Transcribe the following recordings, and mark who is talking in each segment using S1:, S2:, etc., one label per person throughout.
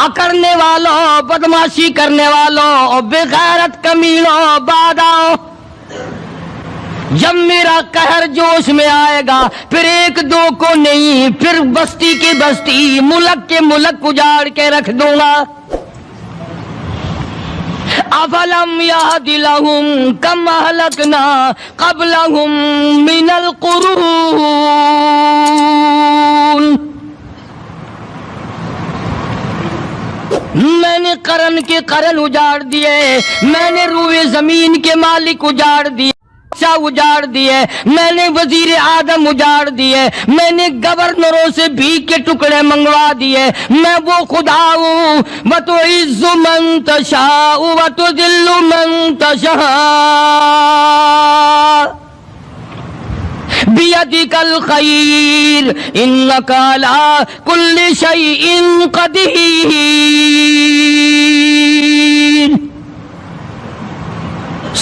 S1: اکڑنے والوں، بدماشی کرنے والوں اور بغیرت کمینوں باداؤں، جب میرا قہر جوش میں آئے گا پھر ایک دو کو نہیں، پھر بستی کی بستی، ملک کے ملک اجاڑ کے رکھ دوں گا۔ افلم یہد لہم کم اہلکنا قبلہم من القرون، میں نے قرن کے قرن اجاڑ دیے، میں نے روئے زمین کے مالک اجاڑ دیے، اجاڑ دیے، میں نے وزیر اعظم اجاڑ دیے، میں نے گورنروں سے بھیک کے ٹکڑے منگوا دیے۔ میں وہ خدا ہوں وَتُعِزُّ مَن تَشَاءُ وَتُذِلُّ مَن تَشَاءُ بِيَدِكَ الْخَيْرُ إِنَّكَ عَلَى كُلِّ شَيْءٍ قَدِيرٌ۔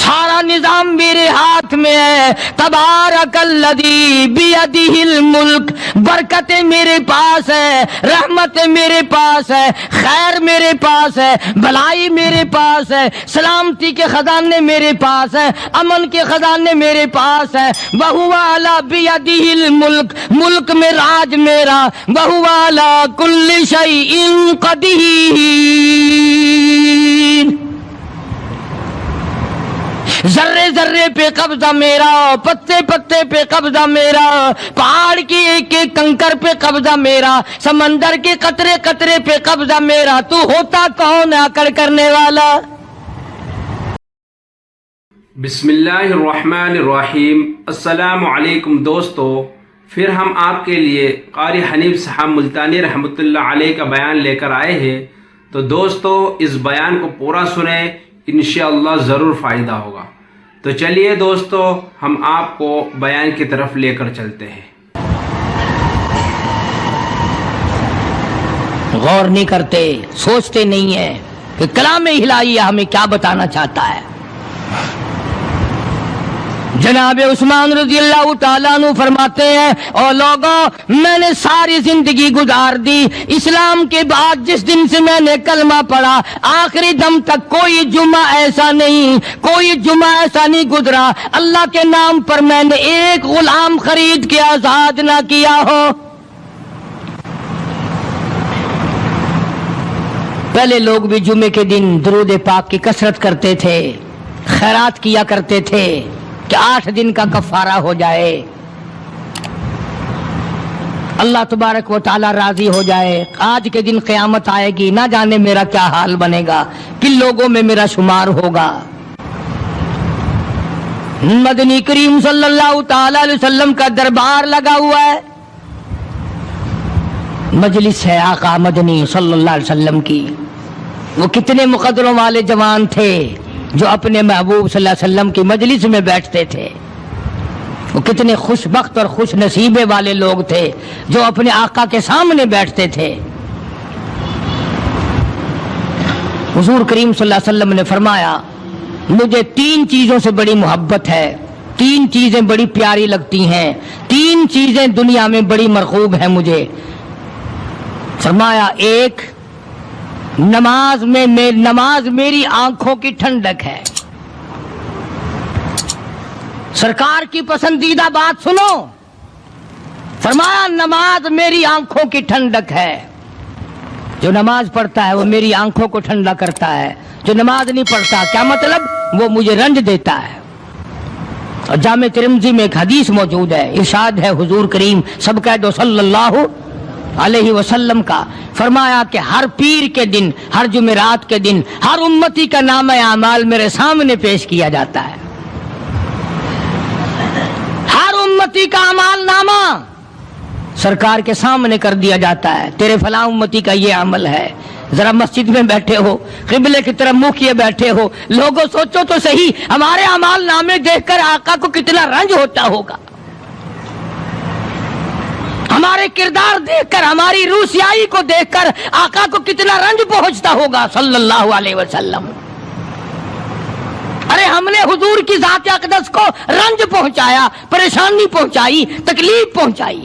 S1: سارا نظام میرے ہاتھ میں ہے۔ تبارک الذی بیدہ الملک، برکتیں میرے پاس ہے، رحمتیں میرے پاس ہے، خیر میرے پاس ہے، بھلائی میرے پاس ہے، سلامتی کے خزانے میرے پاس ہے، امن کے خزانے میرے پاس ہے۔ وہو علی بیدہ الملک، ملک میں راج میرا، وہو علی کل شیء قدیر۔ ذرے ذرے پہ قبضہ میرا، پتے پتے پہ قبضہ میرا، پہاڑ کی ایک ایک کنکر پہ قبضہ میرا، سمندر کے قطرے قطرے پہ قبضہ میرا۔ تو ہوتا کون ہے اکڑ کرنے والا؟
S2: بسم اللہ الرحمن الرحیم۔ السلام علیکم دوستو، پھر ہم آپ کے لیے قاری حنیف صاحب ملتانی رحمۃ اللہ علیہ کا بیان لے کر آئے ہیں۔ تو دوستو اس بیان کو پورا سنیں، انشاءاللہ ضرور فائدہ ہوگا۔ تو چلیے دوستو ہم آپ کو بیان کی طرف لے کر چلتے ہیں۔
S1: غور نہیں کرتے، سوچتے نہیں ہیں کہ کلام الہیہ ہمیں کیا بتانا چاہتا ہے۔ جناب عثمان رضی اللہ تعالیٰ عنہ فرماتے ہیں، اور لوگوں میں نے ساری زندگی گزار دی، اسلام کے بعد جس دن سے میں نے کلمہ پڑھا آخری دم تک کوئی جمعہ ایسا نہیں گزرا اللہ کے نام پر میں نے ایک غلام خرید کے آزاد نہ کیا ہو۔ پہلے لوگ بھی جمعے کے دن درود پاک کی کثرت کرتے تھے، خیرات کیا کرتے تھے کہ 8 دن کا کفارہ ہو جائے، اللہ تبارک و تعالی راضی ہو جائے۔ آج کے دن قیامت آئے گی، نہ جانے میرا کیا حال بنے گا، کن لوگوں میں میرا شمار ہوگا۔ مدنی کریم صلی اللہ تعالی علیہ وسلم کا دربار لگا ہوا ہے، مجلس ہے آقا مدنی صلی اللہ علیہ وسلم کی۔ وہ کتنے مقدروں والے جوان تھے جو اپنے محبوب صلی اللہ علیہ وسلم کی مجلس میں بیٹھتے تھے، وہ کتنے خوش بخت اور خوش نصیبے والے لوگ تھے جو اپنے آقا کے سامنے بیٹھتے تھے۔ حضور کریم صلی اللہ علیہ وسلم نے فرمایا، مجھے 3 چیزوں سے بڑی محبت ہے، 3 چیزیں بڑی پیاری لگتی ہیں، 3 چیزیں دنیا میں بڑی مرغوب ہیں مجھے۔ فرمایا، ایک نماز میری آنکھوں کی ٹھنڈک ہے۔ سرکار کی پسندیدہ بات سنو، فرمایا نماز میری آنکھوں کی ٹھنڈک ہے۔ جو نماز پڑھتا ہے وہ میری آنکھوں کو ٹھنڈا کرتا ہے، جو نماز نہیں پڑھتا کیا مطلب؟ وہ مجھے رنج دیتا ہے۔ اور جامع ترمذی میں ایک حدیث موجود ہے، ارشاد ہے حضور کریم سب کہہ دو صلی اللہ علیہ وسلم کا، فرمایا کہ ہر پیر کے دن، ہر جمعرات کے دن ہر امتی کا نامہ اعمال میرے سامنے پیش کیا جاتا ہے۔ ہر امتی کا اعمال نامہ سرکار کے سامنے کر دیا جاتا ہے، تیرے فلاں امتی کا یہ عمل ہے۔ ذرا مسجد میں بیٹھے ہو، قبلے کی طرف منہ کیے بیٹھے ہو، لوگوں سوچو تو صحیح ہمارے اعمال نامے دیکھ کر آقا کو کتنا رنج ہوتا ہوگا، ہمارے کردار دیکھ کر، ہماری روسیائی کو دیکھ کر آقا کو کتنا رنج پہنچتا ہوگا صلی اللہ علیہ وسلم۔ ارے ہم نے حضور کی ذات اقدس کو رنج پہنچایا، پریشانی پہنچائی، تکلیف پہنچائی۔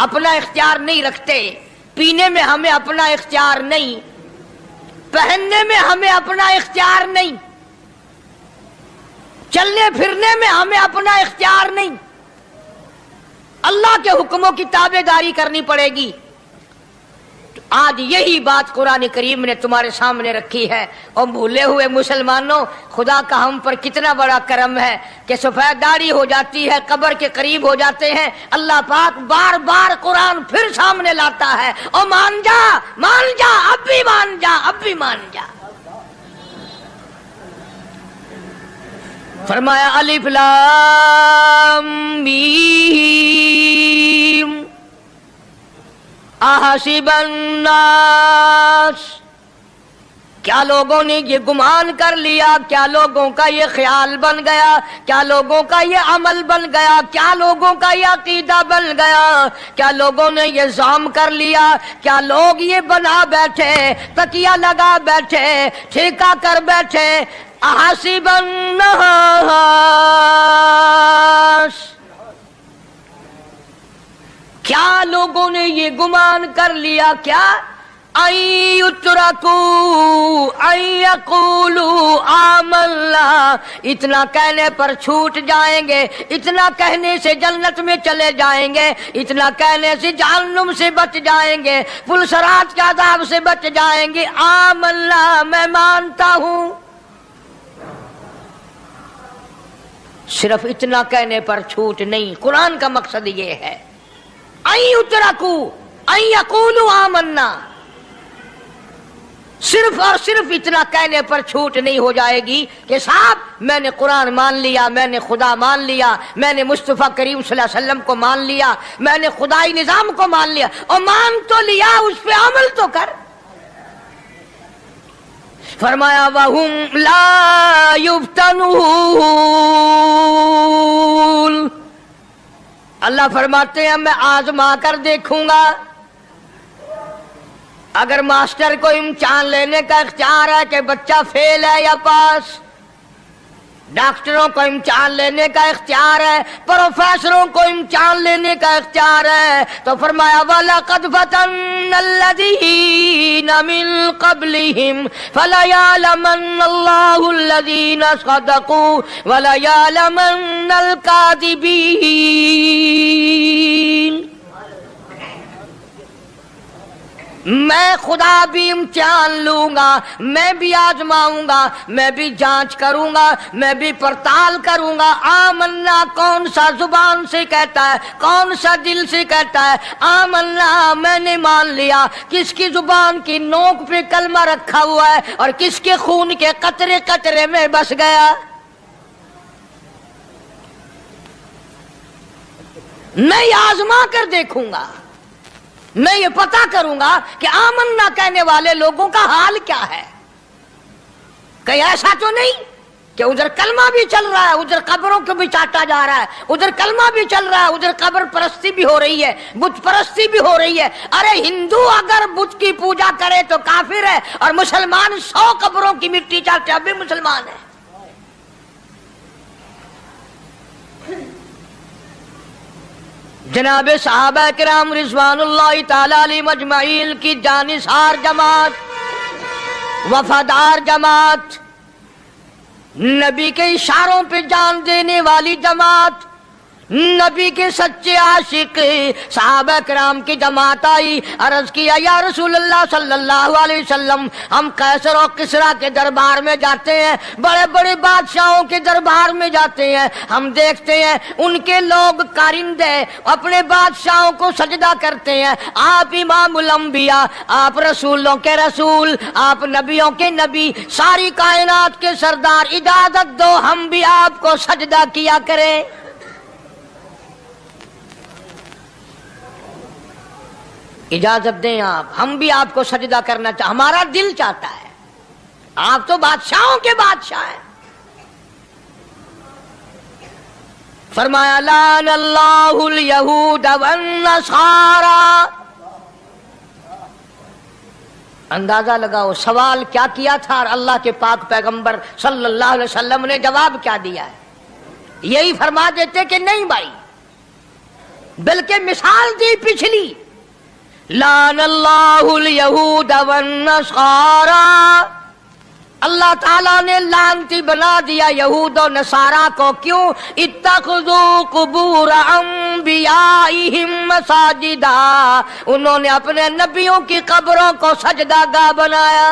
S1: اپنا اختیار نہیں رکھتے، پینے میں ہمیں اپنا اختیار نہیں، پہننے میں ہمیں اپنا اختیار نہیں، چلنے پھرنے میں ہمیں اپنا اختیار نہیں، اللہ کے حکموں کی تابع داری کرنی پڑے گی۔ آج یہی بات قرآن کریم نے تمہارے سامنے رکھی ہے۔ اور بھولے ہوئے مسلمانوں، خدا کا ہم پر کتنا بڑا کرم ہے کہ سفید داڑھی ہو جاتی ہے، قبر کے قریب ہو جاتے ہیں، اللہ پاک بار بار قرآن پھر سامنے لاتا ہے، اور مان جا، مان جا، اب بھی مان جا، اب بھی مان جا۔ فرمایا الف لام میم احسب الناس، کیا لوگوں نے یہ گمان کر لیا، کیا لوگوں کا یہ خیال بن گیا، کیا لوگوں کا یہ عمل بن گیا، کیا لوگوں کا یہ عقیدہ بن گیا، کیا لوگوں نے یہ ظام کر لیا، کیا لوگ یہ بنا بیٹھے، تکیہ لگا بیٹھے، ٹھیکہ کر بیٹھے، احسب الناس، کیا لوگوں نے یہ گمان کر لیا، کیا ان یترکوا ان یقولوا آمنا، اتنا کہنے پر چھوٹ جائیں گے، اتنا کہنے سے جنت میں چلے جائیں گے، اتنا کہنے سے جہنم سے بچ جائیں گے، پلسرات کے عذاب سے بچ جائیں گے، آمنا میں مانتا ہوں۔ صرف اتنا کہنے پر چھوٹ نہیں، قرآن کا مقصد یہ ہے ان یترکوا ان یقولوا آمنا، صرف اور صرف اتنا کہنے پر چھوٹ نہیں ہو جائے گی کہ صاحب میں نے قرآن مان لیا، میں نے خدا مان لیا، میں نے مصطفیٰ کریم صلی اللہ علیہ وسلم کو مان لیا، میں نے خدائی نظام کو مان لیا، اور مان تو لیا، اس پہ عمل تو کر۔ فرمایا وَهُمْ لَا يُفْتَنُونَ، اللہ فرماتے ہیں میں آزما کر دیکھوں گا۔ اگر ماسٹر کو امتحان لینے کا اختیار ہے کہ بچہ فیل ہے یا پاس، ڈاکٹروں کو امتحان لینے کا اختیار ہے، پروفیسروں کو امتحان لینے کا اختیار ہے، تو فرمایا وَلَقَدْ فَتَنَّ الَّذِينَ مِن قَبْلِهِمْ فَلَيَعْلَمَنَّ اللَّهُ الَّذِينَ صَدَقُوا وَلَيَعْلَمَنَّ الْكَاذِبِينَ۔ میں خدا بھی امتحان لوں گا، میں بھی آزماؤں گا، میں بھی جانچ کروں گا، میں بھی پڑتال کروں گا۔ آمنا کون سا زبان سے کہتا ہے، کون سا دل سے کہتا ہے آمنا میں نے مان لیا، کس کی زبان کی نوک پہ کلمہ رکھا ہوا ہے اور کس کے خون کے قطرے قطرے میں بس گیا۔ میں آزما کر دیکھوں گا، میں یہ پتا کروں گا کہ آمنا کہنے والے لوگوں کا حال کیا ہے۔ کہیں ایسا تو نہیں کہ ادھر کلمہ بھی چل رہا ہے، ادھر قبروں کو بھی چاٹا جا رہا ہے، ادھر کلمہ بھی چل رہا ہے، ادھر قبر پرستی بھی ہو رہی ہے، بت پرستی بھی ہو رہی ہے۔ ارے ہندو اگر بت کی پوجا کرے تو کافر ہے، اور مسلمان 100 قبروں کی مٹی چاٹے اب بھی مسلمان ہے۔ جناب صحابہ کرام رضوان اللہ تعالی علیہم اجمعین کی جانثار جماعت، وفادار جماعت، نبی کے اشاروں پہ جان دینے والی جماعت، نبی کے سچے عاشق صحابہ کرام کی جماعت آئی، عرض کیا یا رسول اللہ صلی اللہ علیہ وسلم، ہم قیصر اور کسریٰ کے دربار میں جاتے ہیں، بڑے بڑے بادشاہوں کے دربار میں جاتے ہیں، ہم دیکھتے ہیں ان کے لوگ کارندے اپنے بادشاہوں کو سجدہ کرتے ہیں، آپ امام الانبیاء، آپ رسولوں کے رسول، آپ نبیوں کے نبی، ساری کائنات کے سردار، اجازت دو ہم بھی آپ کو سجدہ کیا کریں۔ اجازت دیں آپ، ہم بھی آپ کو سجدہ کرنا چاہتے، ہمارا دل چاہتا ہے، آپ تو بادشاہوں کے بادشاہ ہیں۔ فرمایا لعن اللہ الیہود والنصارى۔ اندازہ لگاؤ سوال کیا کیا تھا اور اللہ کے پاک پیغمبر صلی اللہ علیہ وسلم نے جواب کیا دیا ہے۔ یہی فرما دیتے کہ نہیں بھائی، بلکہ مثال دی پچھلی، لعن اللہ الیہود والنصارى، اللہ تعالیٰ نے لعنتی بنا دیا یہود و نصارہ کو، کیوں؟ اتخذوا قبور انبیائہم مساجدا، انہوں نے اپنے نبیوں کی قبروں کو سجدہ گاہ بنایا،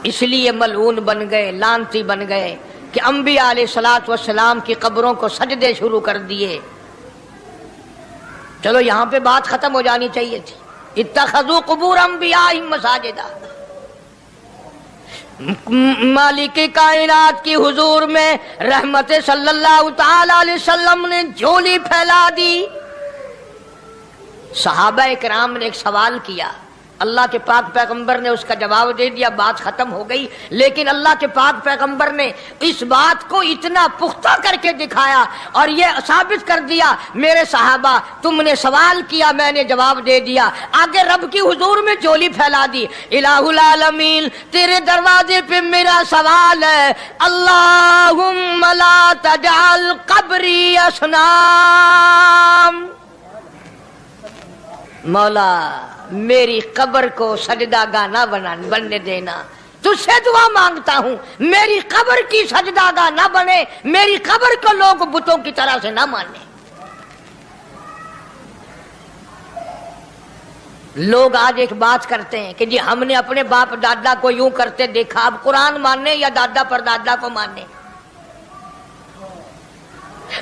S1: اس لیے ملعون بن گئے، لعنتی بن گئے کہ انبیاء علیہ الصلوۃ والسلام کی قبروں کو سجدے شروع کر دیے۔ چلو یہاں پہ بات ختم ہو جانی چاہیے تھی، اتخذوا قبور انبیائہم مساجدا۔ مالک کائنات کی حضور میں رحمت صلی اللہ تعالی علیہ وسلم نے جھولی پھیلا دی۔ صحابہ کرام نے ایک سوال کیا، اللہ کے پاک پیغمبر نے اس کا جواب دے دیا، بات ختم ہو گئی، لیکن اللہ کے پاک پیغمبر نے اس بات کو اتنا پختہ کر کے دکھایا اور یہ ثابت کر دیا، میرے صحابہ تم نے سوال کیا، میں نے جواب دے دیا، آگے رب کی حضور میں جھولی پھیلا دی۔ الہ العالمین تیرے دروازے پہ میرا سوال ہے، اللہم لا تجعل قبری اصنام، مولا میری قبر کو سجدہ گاہ نہ بننے دینا، تجھ سے دعا مانگتا ہوں میری قبر کی سجدہ گاہ نہ بنے، میری قبر کو لوگ بتوں کی طرح سے نہ مانے۔ لوگ آج ایک بات کرتے ہیں کہ جی ہم نے اپنے باپ دادا کو یوں کرتے دیکھا، اب قرآن ماننے یا دادا پر دادا کو ماننے؟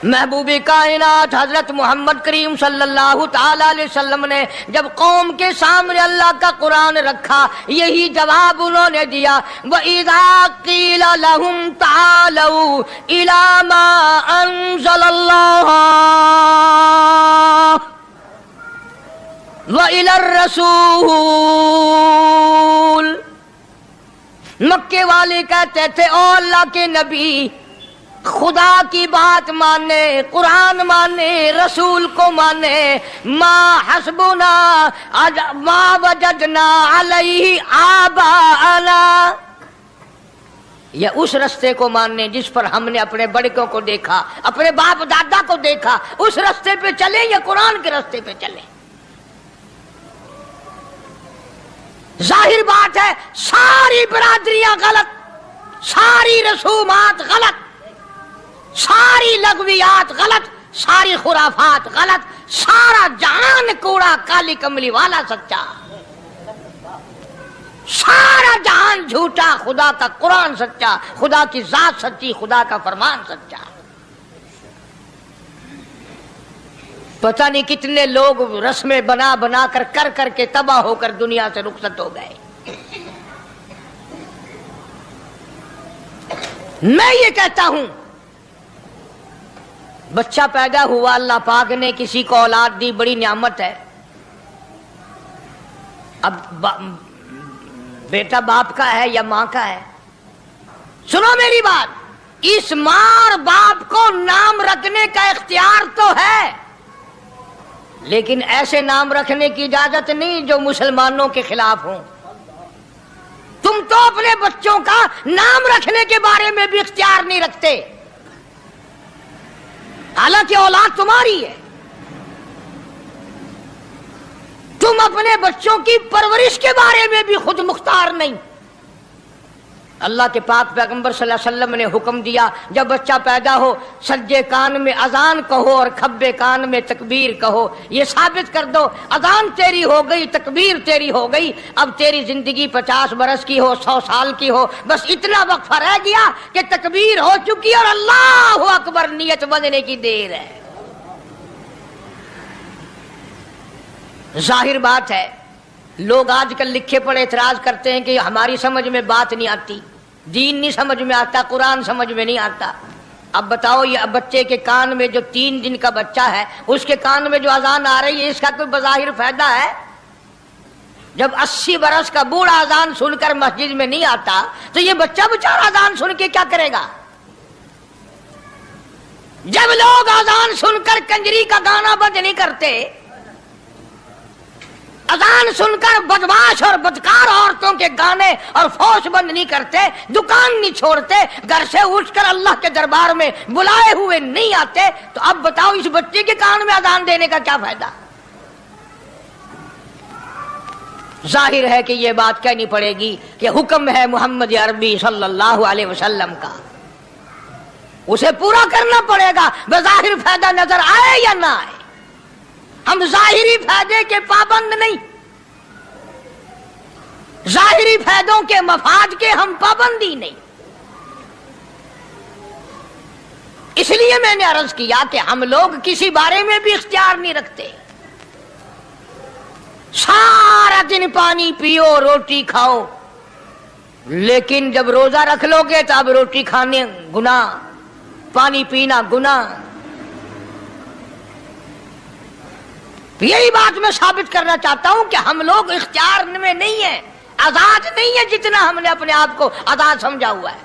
S1: محبوب کائنات حضرت محمد کریم صلی اللہ تعالی علیہ وسلم نے جب قوم کے سامنے اللہ کا قرآن رکھا، یہی جواب انہوں نے دیا، وَإِذَا قِيلَ لَهُمْ تَعَالَوْا إِلَى مَا أَنزَلَ اللَّهُ وَإِلَى الرَّسُولِ، مکے والے کہتے تھے او اللہ کے نبی، خدا کی بات مانے، قرآن مانے، رسول کو مانے، ما حسبنا ما وجدنا علیہ آباءنا، یا اس رستے کو ماننے جس پر ہم نے اپنے بڑکوں کو دیکھا، اپنے باپ دادا کو دیکھا، اس رستے پہ چلیں یا قرآن کے رستے پہ چلیں؟ ظاہر بات ہے ساری برادریاں غلط، ساری رسومات غلط، ساری لغویات غلط، ساری خرافات غلط، سارا جہان کوڑا، کالی کملی والا سچا، سارا جہان جھوٹا، خدا کا قرآن سچا، خدا کی ذات سچی، خدا کا فرمان سچا۔ پتہ نہیں کتنے لوگ رسمیں بنا بنا کر کر کے تباہ ہو کر دنیا سے رخصت ہو گئے۔ میں یہ کہتا ہوں بچہ پیدا ہوا، اللہ پاک نے کسی کو اولاد دی، بڑی نعمت ہے۔ اب بیٹا باپ کا ہے یا ماں کا ہے؟ سنو میری بات، اس ماں اور باپ کو نام رکھنے کا اختیار تو ہے، لیکن ایسے نام رکھنے کی اجازت نہیں جو مسلمانوں کے خلاف ہوں۔ تم تو اپنے بچوں کا نام رکھنے کے بارے میں بھی اختیار نہیں رکھتے، حالانکہ اولاد تمہاری ہے۔ تم اپنے بچوں کی پرورش کے بارے میں بھی خود مختار نہیں۔ اللہ کے پاک پیغمبر صلی اللہ علیہ وسلم نے حکم دیا، جب بچہ پیدا ہو سجے کان میں اذان کہو اور کھبے کان میں تکبیر کہو، یہ ثابت کر دو اذان تیری ہو گئی، تکبیر تیری ہو گئی، اب تیری زندگی 50 برس کی ہو، 100 سال کی ہو، بس اتنا وقفہ رہ گیا کہ تکبیر ہو چکی اور اللہ اکبر نیت بندنے کی دیر ہے۔ ظاہر بات ہے لوگ آج کل لکھے پڑھے اعتراض کرتے ہیں کہ ہماری سمجھ میں بات نہیں آتی، دین نہیں سمجھ میں آتا، قرآن سمجھ میں نہیں آتا۔ اب بتاؤ یہ بچے کے کان میں جو 3 دن کا بچہ ہے اس کے کان میں جو اذان آ رہی ہے، اس کا کوئی بظاہر فائدہ ہے؟ جب 80 برس کا بوڑھا اذان سن کر مسجد میں نہیں آتا تو یہ بچہ بیچارہ اذان سن کے کیا کرے گا؟ جب لوگ اذان سن کر کنجری کا گانا بند نہیں کرتے، اذان سن کر بدماش اور بدکار عورتوں کے گانے اور فوش بند نہیں کرتے، دکان نہیں چھوڑتے، گھر سے اٹھ کر اللہ کے دربار میں بلائے ہوئے نہیں آتے، تو اب بتاؤ اس بچے کے کان میں اذان دینے کا کیا فائدہ؟ ظاہر ہے کہ یہ بات کہنی پڑے گی کہ حکم ہے محمد عربی صلی اللہ علیہ وسلم کا، اسے پورا کرنا پڑے گا، بظاہر فائدہ نظر آئے یا نہ آئے۔ ہم ظاہری فائدے کے پابند نہیں، ظاہری فائدوں کے مفاد کے ہم پابندی نہیں۔ اس لیے میں نے عرض کیا کہ ہم لوگ کسی بارے میں بھی اختیار نہیں رکھتے، سارا دن پانی پیو روٹی کھاؤ، لیکن جب روزہ رکھ لو گے تو اب روٹی کھانے گناہ، پانی پینا گناہ۔ یہی بات میں ثابت کرنا چاہتا ہوں کہ ہم لوگ اختیار میں نہیں ہیں، آزاد نہیں ہے جتنا ہم نے اپنے آپ کو آزاد سمجھا ہوا ہے۔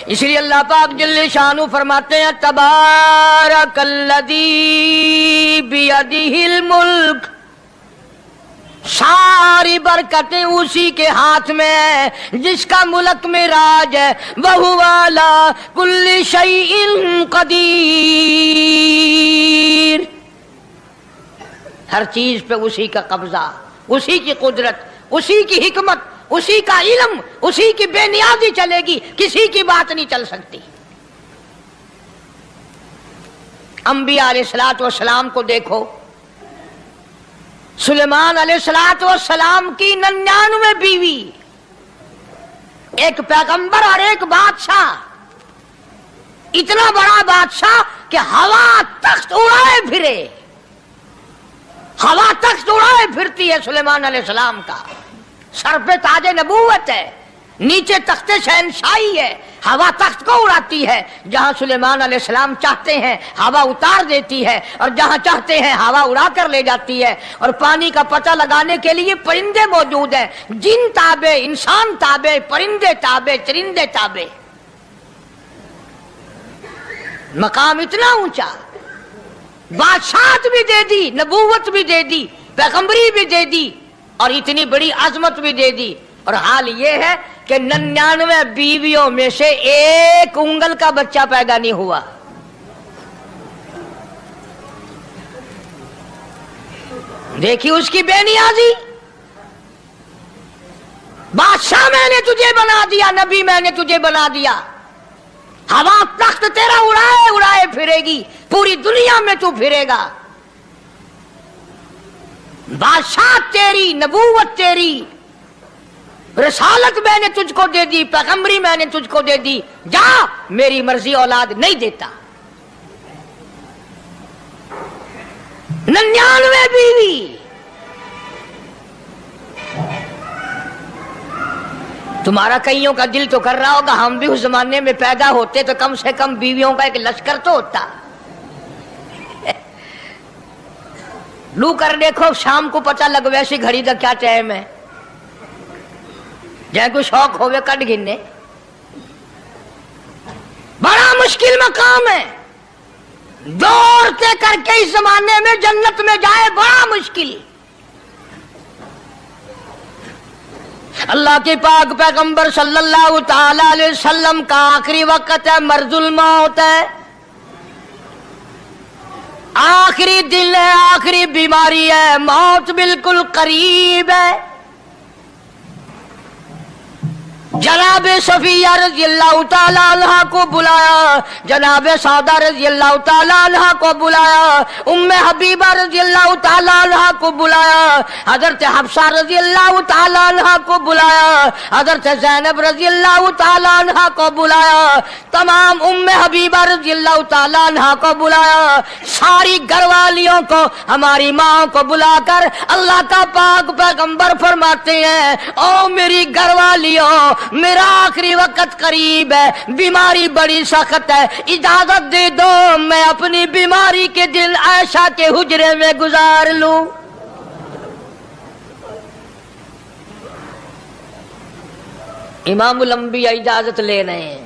S1: اس لیے اللہ پاک جل شانہ فرماتے ہیں تبارک الذی بیدہ الملک، ساری برکتیں اسی کے ہاتھ میں ہے جس کا ملک میں راج ہے، وَهُوَ عَلَىٰ كُلِّ شَيْءٍ قدیر، ہر چیز پہ اسی کا قبضہ، اسی کی قدرت، اسی کی حکمت، اسی کا علم، اسی کی بے نیازی چلے گی، کسی کی بات نہیں چل سکتی۔ انبیاء علیہ الصلوۃ والسلام کو دیکھو، سلیمان علیہ الصلوۃ والسلام کی 99 بیوی، ایک پیغمبر اور ایک بادشاہ، اتنا بڑا بادشاہ کہ ہوا تخت اڑائے پھرے، ہوا تخت اڑائے پھرتی ہے سلیمان علیہ السلام کا، سر پہ تاج نبوت ہے، نیچے تخت شہنشاہی ہے، ہوا تخت کو اڑاتی ہے، جہاں سلیمان علیہ السلام چاہتے ہیں ہوا اتار دیتی ہے، اور جہاں چاہتے ہیں ہوا اڑا کر لے جاتی ہے، اور پانی کا پتہ لگانے کے لیے پرندے موجود ہیں، جن تابع، انسان تابع، پرندے تابع، چرندے تابع، مقام اتنا اونچا، بادشاہت بھی دے دی، نبوت بھی دے دی، پیغمبری بھی دے دی، اور اتنی بڑی عظمت بھی دے دی، اور حال یہ ہے کہ 99 بیویوں میں سے ایک انگل کا بچہ پیدا نہیں ہوا۔ دیکھی اس کی بے نیازی، بادشاہ میں نے تجھے بنا دیا، نبی میں نے تجھے بنا دیا، ہوا تخت تیرا اڑائے اڑائے پھرے گی، پوری دنیا میں تو پھرے گا، بادشاہ تیری، نبوت تیری، رسالت میں نے تجھ کو دے دی، پیغمبری میں نے تجھ کو دے دی، جا، میری مرضی اولاد نہیں دیتا۔ 99 بیوی، تمہارا کئیوں کا دل تو کر رہا ہوگا ہم بھی اس زمانے میں پیدا ہوتے تو کم سے کم بیویوں کا ایک لشکر تو ہوتا۔ لو کر دیکھو، شام کو پتہ لگ ویسی گھڑی کا کیا ٹائم ہے، جائے کوئی شوق ہوئے کٹ گننے، بڑا مشکل مقام ہے، دوڑتے کر کے اس زمانے میں جنت میں جائے بڑا مشکل۔ اللہ کے پاک پیغمبر صلی اللہ تعالی علیہ وسلم کا آخری وقت ہے، مرض الموت ہے، آخری دن ہے، آخری بیماری ہے، موت بالکل قریب ہے۔ جناب صفیہ رضی اللہ تعالی عنہ کو بلایا، جناب سعدہ رضی اللہ تعالی عنہ کو بلایا، ام حبیبہ رضی اللہ تعالی عنہ کو بلایا، حضرت حفصہ رضی اللہ تعالی عنہ کو بلایا، حضرت زینب رضی اللہ تعالی عنہ کو بلایا، تمام ام حبیبہ رضی اللہ تعالی عنہ کو بلایا، ساری گھر والیوں کو، ہماری ماں کو بلا کر اللہ کا پاک پیغمبر فرماتے ہیں، او میری گھر والیوں، میرا آخری وقت قریب ہے، بیماری بڑی سخت ہے، اجازت دے دو میں اپنی بیماری کے دن عائشہ کے حجرے میں گزار لوں۔ امام الانبیاء اجازت لے رہے ہیں،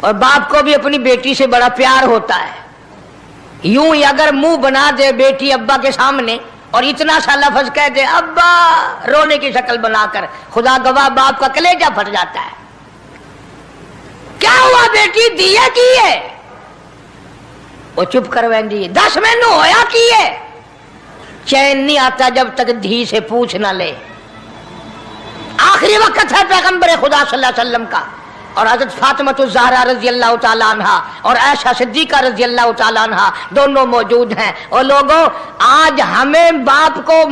S1: اور باپ کو بھی اپنی بیٹی سے بڑا پیار ہوتا ہے. یوں ہی اگر منہ بنا دے بیٹی ابا کے سامنے اور اتنا سا لفظ کہہ دے ابا رونے کی شکل بنا کر، خدا گواہ باپ کا کلیجہ پھٹ جاتا ہے. کیا ہوا بیٹی دیے کی ہے؟ وہ چپ کر ویندی 10 مینو ہویا کی ہے. چین نہیں آتا جب تک دھی سے پوچھ نہ لے. آخری وقت ہے پیغمبر خدا صلی اللہ علیہ وسلم کا، اور حضرت فاطمہ الزہرا رضی اللہ تعالیٰ عنہ اور عائشہ صدیقہ رضی اللہ تعالیٰ عنہ دونوں موجود ہیں. اور لوگوں آج ہمیں باپ کو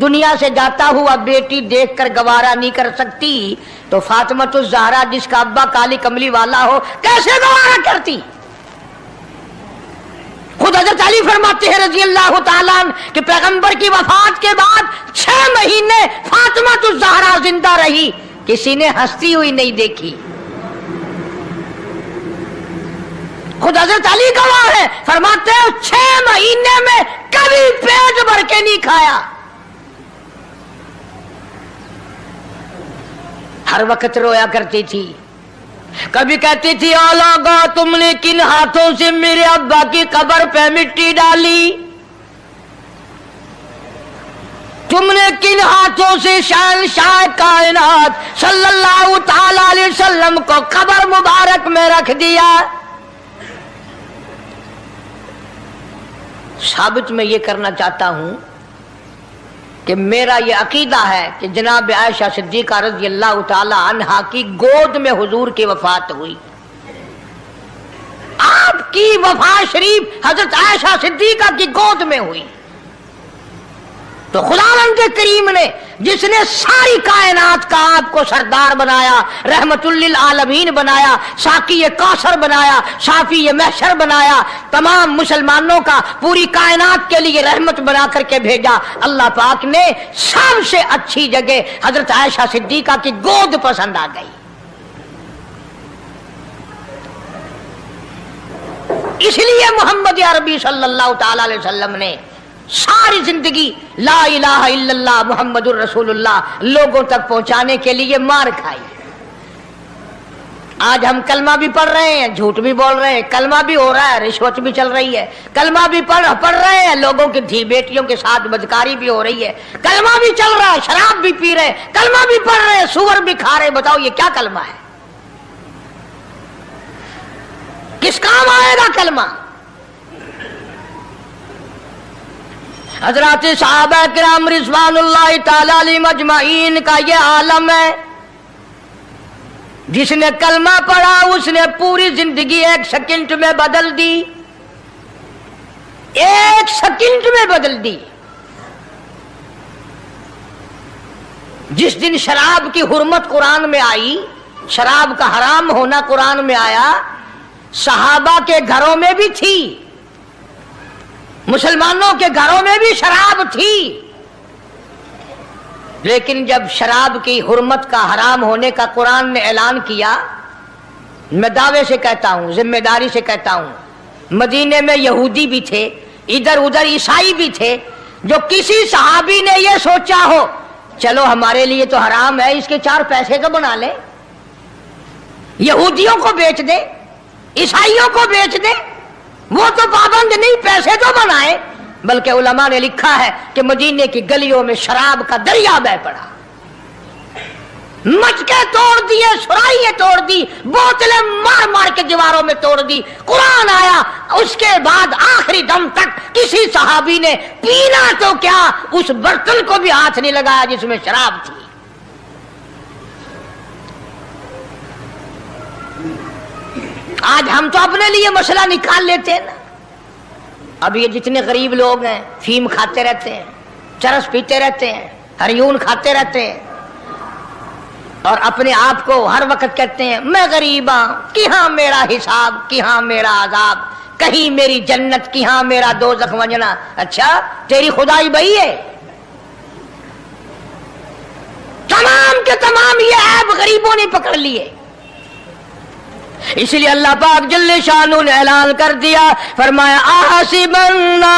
S1: دنیا سے جاتا ہوا بیٹی دیکھ کر گوارا نہیں کر سکتی، تو فاطمہ الزہرا جس کا ابا کالی کملی والا ہو کیسے گوارا کرتی؟ خود حضرت علی فرماتے ہیں رضی اللہ تعالیٰ عنہ کہ پیغمبر کی وفات کے بعد 6 مہینے فاطمہ الزہرا زندہ رہی، کسی نے ہنستی ہوئی نہیں دیکھی. خود حضرت علی گواہ ہے، فرماتے ہیں 6 مہینے میں کبھی پیٹ بھر کے نہیں کھایا. ہر وقت رویا کرتی تھی. کبھی کہتی تھی او لوگو تم نے کن ہاتھوں سے میرے ابا کی قبر پہ مٹی ڈالی، تم نے کن ہاتھوں سے شہنشاہ کائنات صلی اللہ تعالی علیہ وسلم کو قبر مبارک میں رکھ دیا. ثابت میں یہ کرنا چاہتا ہوں کہ میرا یہ عقیدہ ہے کہ جناب عائشہ صدیقہ رضی اللہ تعالی عنہا کی گود میں حضور کی وفات ہوئی. آپ کی وفات شریف حضرت عائشہ صدیقہ کی گود میں ہوئی. تو خداوند کریم نے جس نے ساری کائنات کا آپ کو سردار بنایا، رحمت للعالمین بنایا، ساقی کوثر بنایا، شافی محشر بنایا، تمام مسلمانوں کا پوری کائنات کے لیے رحمت بنا کر کے بھیجا، اللہ پاک نے سب سے اچھی جگہ حضرت عائشہ صدیقہ کی گود پسند آ گئی. اس لیے محمد عربی صلی اللہ تعالی علیہ وسلم نے ساری زندگی لا الہ الا اللہ محمد الرسول اللہ لوگوں تک پہنچانے کے لیے مار کھائی. آج ہم کلمہ بھی پڑھ رہے ہیں، جھوٹ بھی بول رہے ہیں، کلمہ بھی ہو رہا ہے، رشوت بھی چل رہی ہے، کلمہ بھی پڑھ رہے ہیں، لوگوں کی دھی بیٹیوں کے ساتھ بدکاری بھی ہو رہی ہے، کلمہ بھی چل رہا ہے، شراب بھی پی رہے ہیں، کلمہ بھی پڑھ رہے ہیں، سور بھی کھا رہے ہیں. بتاؤ یہ کیا کلمہ ہے؟ کس کام آئے گا کلمہ؟ حضرات صحابہ کرام رضوان اللہ تعالی علیہم اجمعین کا یہ عالم ہے، جس نے کلمہ پڑھا اس نے پوری زندگی 1 سیکنڈ میں بدل دی. 1 سیکنڈ میں بدل دی. جس دن شراب کی حرمت قرآن میں آئی، شراب کا حرام ہونا قرآن میں آیا، صحابہ کے گھروں میں بھی تھی، مسلمانوں کے گھروں میں بھی شراب تھی، لیکن جب شراب کی حرمت کا حرام ہونے کا قرآن نے اعلان کیا، میں دعوے سے کہتا ہوں، ذمہ داری سے کہتا ہوں، مدینے میں یہودی بھی تھے، ادھر ادھر عیسائی بھی تھے، جو کسی صحابی نے یہ سوچا ہو چلو ہمارے لیے تو حرام ہے، اس کے 4 پیسے تو بنا لیں، یہودیوں کو بیچ دے، عیسائیوں کو بیچ دے، وہ تو پابند نہیں، پیسے تو بنائے. بلکہ علماء نے لکھا ہے کہ مدینے کی گلیوں میں شراب کا دریا بہ پڑا، مچکے توڑ دیے، سرائیاں توڑ دی، بوتلیں مار مار کے دیواروں میں توڑ دی. قرآن آیا، اس کے بعد آخری دم تک کسی صحابی نے پینا تو کیا اس برتن کو بھی ہاتھ نہیں لگایا جس میں شراب تھی. آج ہم تو اپنے لیے مسئلہ نکال لیتے ہیں نا. اب یہ جتنے غریب لوگ ہیں فیم کھاتے رہتے ہیں، چرس پیتے رہتے ہیں، ہریون کھاتے رہتے ہیں، اور اپنے آپ کو ہر وقت کہتے ہیں میں غریب ہوں، کہاں میرا حساب، کہاں میرا عذاب، کہیں میری جنت، کہاں میرا دوزخ وجنا. اچھا تیری خدائی بھائی ہے؟ تمام کے تمام یہ عیب غریبوں نے پکڑ لیے. اس لیے اللہ پاک جل شانہ نے اعلان کر دیا، فرمایا احسب الناس،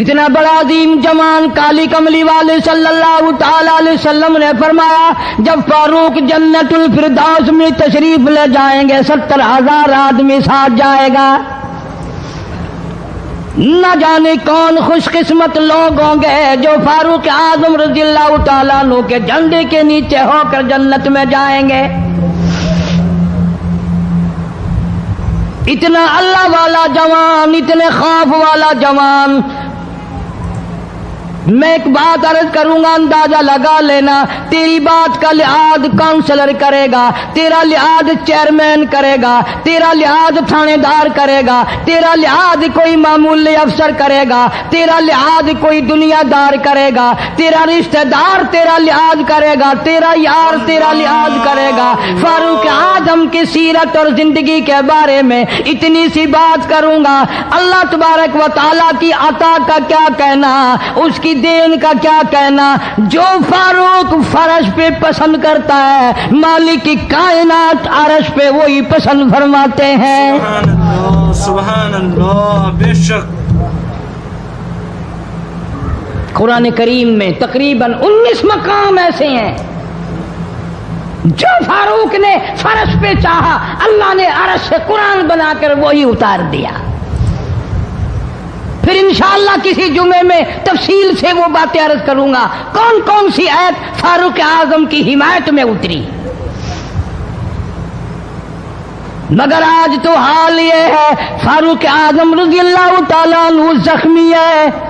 S1: اتنا بڑا عظیم جوان کالی کملی والے صلی اللہ تعالی علیہ وسلم نے فرمایا جب فاروق جنت الفردوس میں تشریف لے جائیں گے 70,000 آدمی ساتھ جائے گا. نہ جانے کون خوش قسمت لوگ ہوں گے جو فاروق اعظم رضی اللہ تعالیٰ عنہ کے جھنڈے کے نیچے ہو کر جنت میں جائیں گے. اتنا اللہ والا جوان، اتنے خوف والا جوان. میں ایک بات عرض کروں گا، اندازہ لگا لینا. تیری بات کا لحاظ کونسلر کرے گا، تیرا لحاظ چیئرمین کرے گا، تیرا لحاظ تھانے دار کرے گا، تیرا لحاظ کوئی معمولی افسر کرے گا، تیرا لحاظ کوئی دنیا دار کرے گا، تیرا رشتہ دار تیرا لحاظ کرے گا، تیرا یار تیرا لحاظ کرے گا. فاروق اعظم کی سیرت اور زندگی کے بارے میں اتنی سی بات کروں گا. اللہ تبارک و تعالیٰ کی عطا کا کیا کہنا، اس کی دین کا کیا کہنا. جو فاروق فرش پہ پسند کرتا ہے مالک کی کائنات عرش پہ وہی پسند فرماتے ہیں.
S3: سبحان اللہ سبحان اللہ. بے شک
S1: قرآن کریم میں تقریباً 19 مقام ایسے ہیں جو فاروق نے فرش پہ چاہا اللہ نے عرش سے قرآن بنا کر وہی اتار دیا. پھر انشاءاللہ کسی جمعے میں تفصیل سے وہ باتیں عرض کروں گا کون کون سی آیت فاروق اعظم کی حمایت میں اتری. مگر آج تو حال یہ ہے فاروق اعظم رضی اللہ تعالیٰ عنہ زخمی ہے،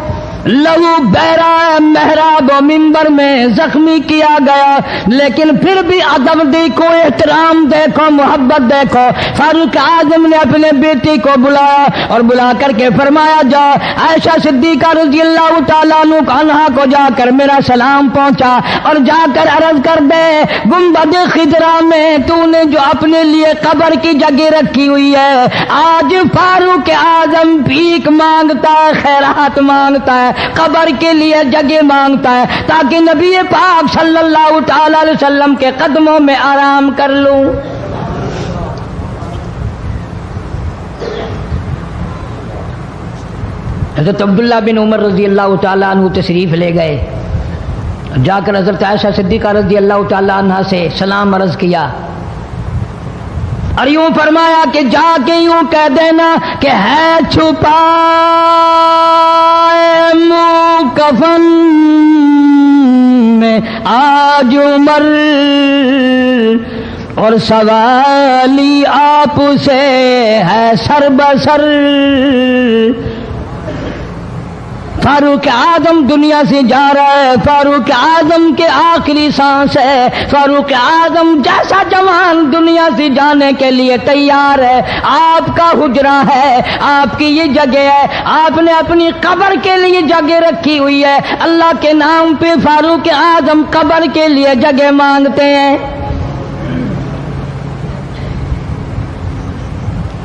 S1: لہو بہرا ہے، محراب و منبر میں زخمی کیا گیا، لیکن پھر بھی ادب دیکھو، احترام دیکھو، محبت دیکھو. فاروق اعظم نے اپنے بیٹی کو بلایا اور بلا کر کے فرمایا جا عائشہ صدیقہ رضی اللہ تعالیٰ عنہا کو جا کر میرا سلام پہنچا اور جا کر عرض کر دے گنبد خضرا میں تو نے جو اپنے لیے قبر کی جگہ رکھی ہوئی ہے آج فاروق اعظم بھیک مانگتا ہے، خیرات مانگتا ہے، قبر کے لیے جگہ مانگتا ہے تاکہ نبی پاک صلی اللہ تعالی علیہ وسلم کے قدموں میں آرام کر لوں. حضرت عبداللہ بن عمر رضی اللہ تعالیٰ عنہ تشریف لے گئے، جا کر حضرت عائشہ صدیقہ رضی اللہ تعالیٰ عنہ سے سلام عرض کیا اور یوں فرمایا کہ جا کے یوں کہہ دینا کہ ہے چھپا منہ کفن میں آج عمر اور سوالی آپ سے ہے سر بسر. فاروق اعظم دنیا سے جا رہا ہے، فاروق اعظم کے آخری سانس ہے، فاروق اعظم جیسا جوان دنیا سے جانے کے لیے تیار ہے. آپ کا حجرہ ہے، آپ کی یہ جگہ ہے، آپ نے اپنی قبر کے لیے جگہ رکھی ہوئی ہے. اللہ کے نام پہ فاروق اعظم قبر کے لیے جگہ مانگتے ہیں.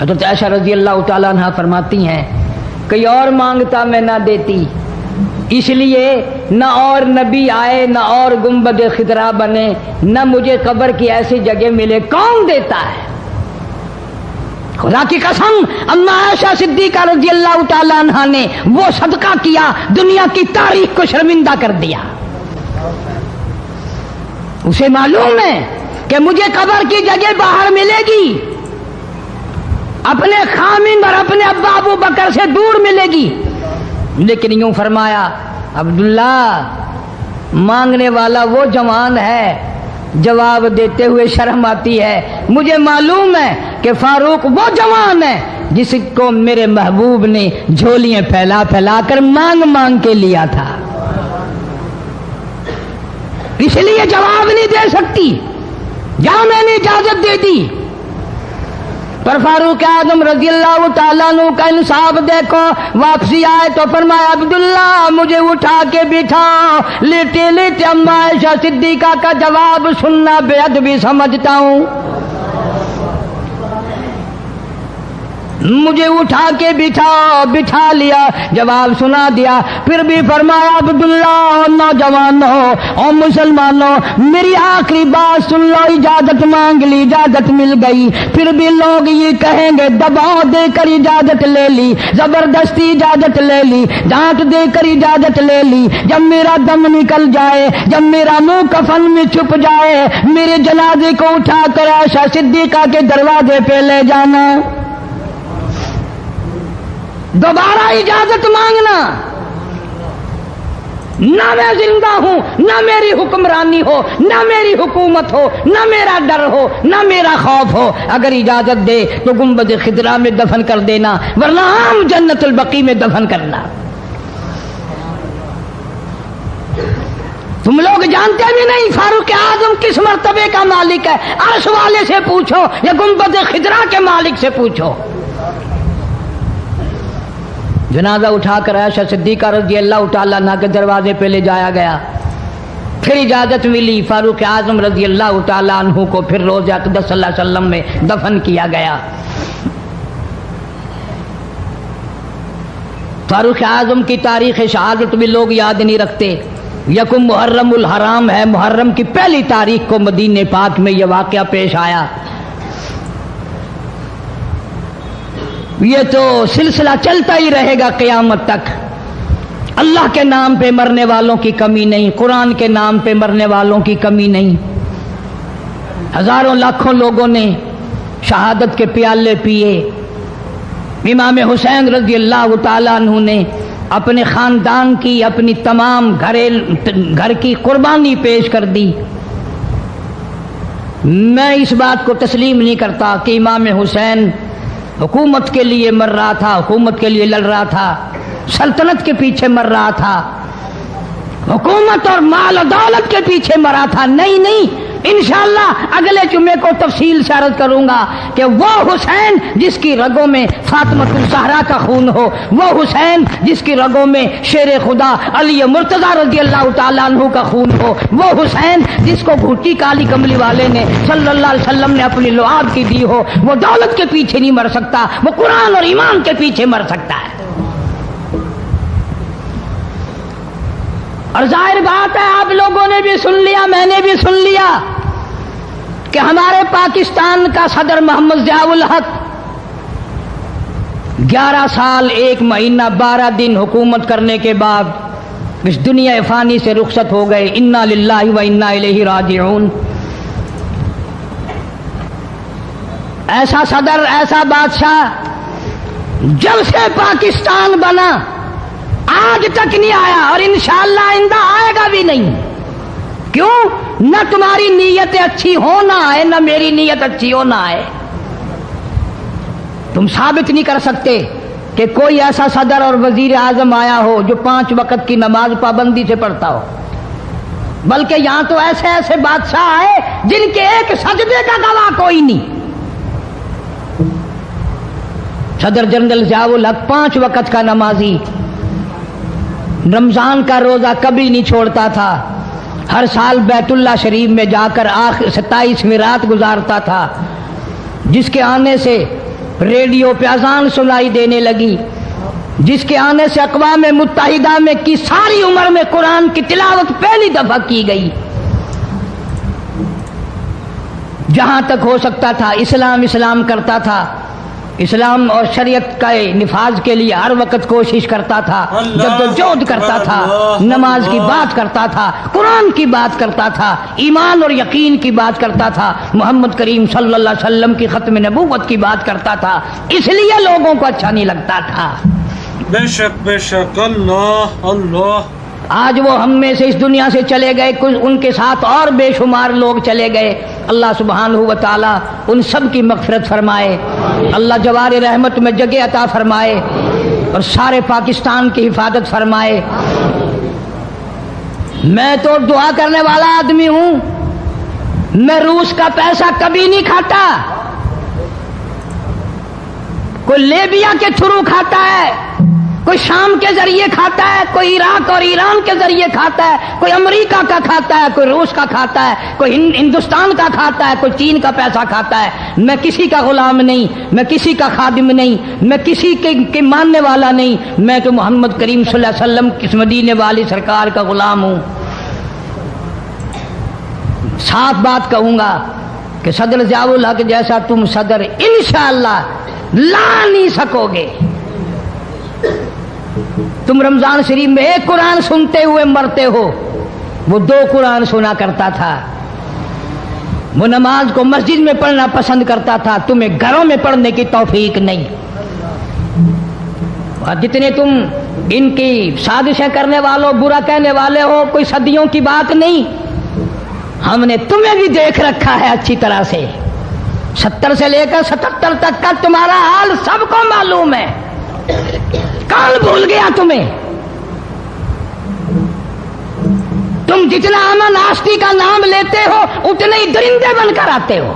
S1: حضرت عائشہ رضی اللہ تعالیٰ عنہ فرماتی ہیں کوئی اور مانگتا میں نہ دیتی، اس لیے نہ اور نبی آئے، نہ اور گنبد خضرا بنے، نہ مجھے قبر کی ایسی جگہ ملے. کون دیتا ہے؟ خدا کی قسم اما عائشہ صدیقہ رضی اللہ تعالیٰ عنہ نے وہ صدقہ کیا دنیا کی تاریخ کو شرمندہ کر دیا. اسے معلوم ہے کہ مجھے قبر کی جگہ باہر ملے گی، اپنے خامن اور اپنے ابا ابو بکر سے دور ملے گی. لیکن یوں فرمایا عبداللہ مانگنے والا وہ جوان ہے، جواب دیتے ہوئے شرم آتی ہے. مجھے معلوم ہے کہ فاروق وہ جوان ہے جس کو میرے محبوب نے جھولیاں پھیلا پھیلا کر مانگ مانگ کے لیا تھا، اس لیے جواب نہیں دے سکتی. جہاں میں نے اجازت دے دی پر فاروق اعظم رضی اللہ تعالیٰ عنہ کا انصاف دیکھو. واپسی آئے تو فرمایا عبداللہ مجھے اٹھا کے بٹھاؤ. لیٹے لیٹے اما عائشہ صدیقہ کا جواب سننا بے ادبی سمجھتا ہوں، مجھے اٹھا کے بٹھا لیا، جواب سنا دیا، پھر بھی فرمایا عبداللہ نوجوانوں اور مسلمانوں میری آخری بات سن لو، اجازت مانگ لی، اجازت مل گئی، پھر بھی لوگ یہ کہیں گے دباؤ دے کر اجازت لے لی، زبردستی اجازت لے لی، ڈانٹ دے کر اجازت لے لی، جب میرا دم نکل جائے، جب میرا منہ کفن میں چھپ جائے، میرے جنازے کو اٹھا کر عائشہ صدیقہ کے دروازے پہ لے جانا، دوبارہ اجازت مانگنا، نہ میں زندہ ہوں، نہ میری حکمرانی ہو، نہ میری حکومت ہو، نہ میرا ڈر ہو، نہ میرا خوف ہو، اگر اجازت دے تو گنبد خضرا میں دفن کر دینا، ورنہ عام جنت البقیع میں دفن کرنا۔ تم لوگ جانتے بھی نہیں فاروق اعظم کس مرتبے کا مالک ہے، عرش والے سے پوچھو یا گنبد خضرا کے مالک سے پوچھو۔ جنازہ اٹھا کر عائشہ صدیقہ رضی اللہ تعالیٰ عنہ کے دروازے پہ لے جایا گیا، پھر اجازت ملی، فاروق اعظم رضی اللہ تعالیٰ عنہ کو پھر روضہ اقدس صلی اللہ علیہ وسلم میں دفن کیا گیا۔ فاروق اعظم کی تاریخ شہادت بھی لوگ یاد نہیں رکھتے۔ یکم محرم الحرام ہے، محرم کی پہلی تاریخ کو مدینہ پاک میں یہ واقعہ پیش آیا۔ یہ تو سلسلہ چلتا ہی رہے گا قیامت تک۔ اللہ کے نام پہ مرنے والوں کی کمی نہیں، قرآن کے نام پہ مرنے والوں کی کمی نہیں۔ ہزاروں لاکھوں لوگوں نے شہادت کے پیالے پیے۔ امام حسین رضی اللہ تعالیٰ عنہ نے اپنے خاندان کی، اپنی تمام گھر کی قربانی پیش کر دی۔ میں اس بات کو تسلیم نہیں کرتا کہ امام حسین حکومت کے لیے مر رہا تھا، حکومت کے لیے لڑ رہا تھا، سلطنت کے پیچھے مر رہا تھا، حکومت اور مال و دولت کے پیچھے مرا تھا، نہیں، انشاءاللہ اگلے جمعے کو تفصیل سے عرض کروں گا کہ وہ حسین جس کی رگوں میں فاطمہ الزہرا کا خون ہو، وہ حسین جس کی رگوں میں شیر خدا علی مرتضیٰ رضی اللہ تعالیٰ عنہ کا خون ہو، وہ حسین جس کو گھوٹی کالی کملی والے نے صلی اللہ علیہ وسلم نے اپنی لعاب کی دی ہو، وہ دولت کے پیچھے نہیں مر سکتا، وہ قرآن اور ایمان کے پیچھے مر سکتا ہے۔ اور ظاہر بات ہے آپ لوگوں نے بھی سن لیا، میں نے بھی سن لیا کہ ہمارے پاکستان کا صدر محمد ضیاء الحق 11 سال 1 مہینہ 12 دن حکومت کرنے کے بعد اس دنیا فانی سے رخصت ہو گئے۔ انا للہ و انا الیہ راجعون۔ ایسا صدر، ایسا بادشاہ جب سے پاکستان بنا آج تک نہیں آیا، اور انشاءاللہ آئندہ آئے گا بھی نہیں۔ کیوں؟ نہ تمہاری نیت اچھی ہو نہ آئے، نہ میری نیت اچھی ہو نہ آئے۔ تم ثابت نہیں کر سکتے کہ کوئی ایسا صدر اور وزیر اعظم آیا ہو جو 5 وقت کی نماز پابندی سے پڑھتا ہو، بلکہ یہاں تو ایسے ایسے بادشاہ آئے جن کے ایک سجدے کا گواہ کوئی نہیں۔ صدر جنرل ضیاء الحق 5 وقت کا نمازی، رمضان کا روزہ کبھی نہیں چھوڑتا تھا، ہر سال بیت اللہ شریف میں جا کر 27ویں رات گزارتا تھا، جس کے آنے سے ریڈیو پہ اذان سنائی دینے لگی، جس کے آنے سے اقوام متحدہ میں کی ساری عمر میں قرآن کی تلاوت پہلی دفعہ کی گئی۔ جہاں تک ہو سکتا تھا اسلام کرتا تھا، اسلام اور شریعت کا نفاذ کے لیے ہر وقت کوشش کرتا تھا، جدوجہد کرتا تھا، نماز کی بات کرتا تھا، قرآن کی بات کرتا تھا، ایمان اور یقین کی بات کرتا تھا، محمد کریم صلی اللہ علیہ وسلم کی ختم نبوت کی بات کرتا تھا، اس لیے لوگوں کو اچھا نہیں لگتا تھا۔
S3: بے شک اللہ۔
S1: آج وہ ہم میں سے اس دنیا سے چلے گئے، کچھ ان کے ساتھ اور بے شمار لوگ چلے گئے۔ اللہ سبحانہ و تعالی ان سب کی مغفرت فرمائے، اللہ جوار رحمت میں جگہ عطا فرمائے اور سارے پاکستان کی حفاظت فرمائے۔ میں تو دعا کرنے والا آدمی ہوں، میں روس کا پیسہ کبھی نہیں کھاتا، کوئی لیبیا کے تھرو کھاتا ہے، کوئی شام کے ذریعے کھاتا ہے، کوئی عراق اور ایران کے ذریعے کھاتا ہے، کوئی امریکہ کا کھاتا ہے، کوئی روس کا کھاتا ہے، کوئی ہندوستان کا کھاتا ہے، کوئی چین کا پیسہ کھاتا ہے۔ میں کسی کا غلام نہیں، میں کسی کا خادم نہیں، میں کسی کے ماننے والا نہیں، میں تو محمد کریم صلی اللہ علیہ وسلم کس مدینے والی سرکار کا غلام ہوں۔ صاف بات کہوں گا کہ صدر ضیاء الحق جیسا تم صدر انشاءاللہ لا نہیں سکو گے۔ تم رمضان شریف میں ایک قرآن سنتے ہوئے مرتے ہو، وہ 2 قرآن سنا کرتا تھا، وہ نماز کو مسجد میں پڑھنا پسند کرتا تھا، تمہیں گھروں میں پڑھنے کی توفیق نہیں۔ اور جتنے تم ان کی سازشیں کرنے والوں، برا کہنے والے ہو، کوئی صدیوں کی بات نہیں، ہم نے تمہیں بھی دیکھ رکھا ہے اچھی طرح سے۔ 70 سے لے کر 77 تک کا تمہارا حال سب کو معلوم ہے، کون بھول گیا تمہیں؟ تم جتنا امن آشتی کا نام لیتے ہو اتنے ہی درندے بن کر آتے ہو۔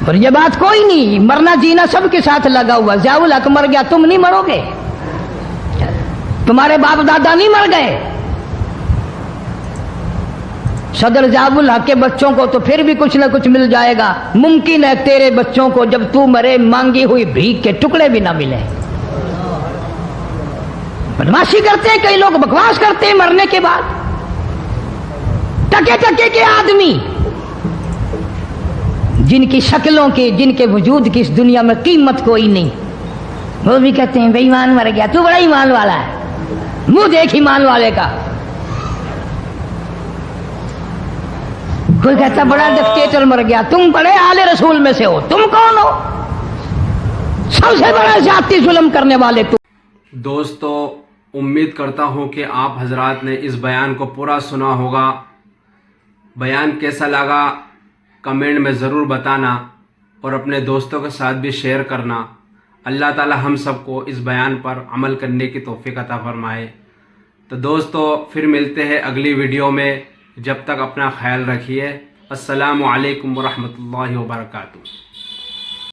S1: اور یہ بات کوئی نہیں، مرنا جینا سب کے ساتھ لگا ہوا۔ ضیاء الحق مر گیا، تم نہیں مرو گے، تمہارے باپ دادا نہیں مر گئے۔ صدر ضیاء الحق کے بچوں کو تو پھر بھی کچھ نہ کچھ مل جائے گا، ممکن ہے تیرے بچوں کو جب تو مرے مانگی ہوئی بھیک کے ٹکڑے بھی نہ ملے۔ بدماشی کرتے ہیں کئی لوگ، بکواس کرتے ہیں مرنے کے بعد، ٹکے ٹکے کے آدمی جن کی شکلوں کی، جن کے وجود کی اس دنیا میں قیمت کوئی نہیں، وہ بھی کہتے ہیں بے ایمان مر گیا۔ تو بڑا ایمان والا ہے، منہ دیکھ ایمان والے کا۔ کوئی کہتا بڑا ڈکٹیٹر مر گیا، تم بڑے آل رسول میں سے ہو، تم کون ہو؟ سب سے بڑا زیادتی ظلم کرنے والے تم۔
S2: دوستو، امید کرتا ہوں کہ آپ حضرات نے اس بیان کو پورا سنا ہوگا۔ بیان کیسا لگا کمنٹ میں ضرور بتانا اور اپنے دوستوں کے ساتھ بھی شیئر کرنا۔ اللہ تعالی ہم سب کو اس بیان پر عمل کرنے کی توفیق عطا فرمائے۔ تو دوستو پھر ملتے ہیں اگلی ویڈیو میں، جب تک اپنا خیال رکھیے۔ السلام علیکم ورحمۃ اللہ وبرکاتہ۔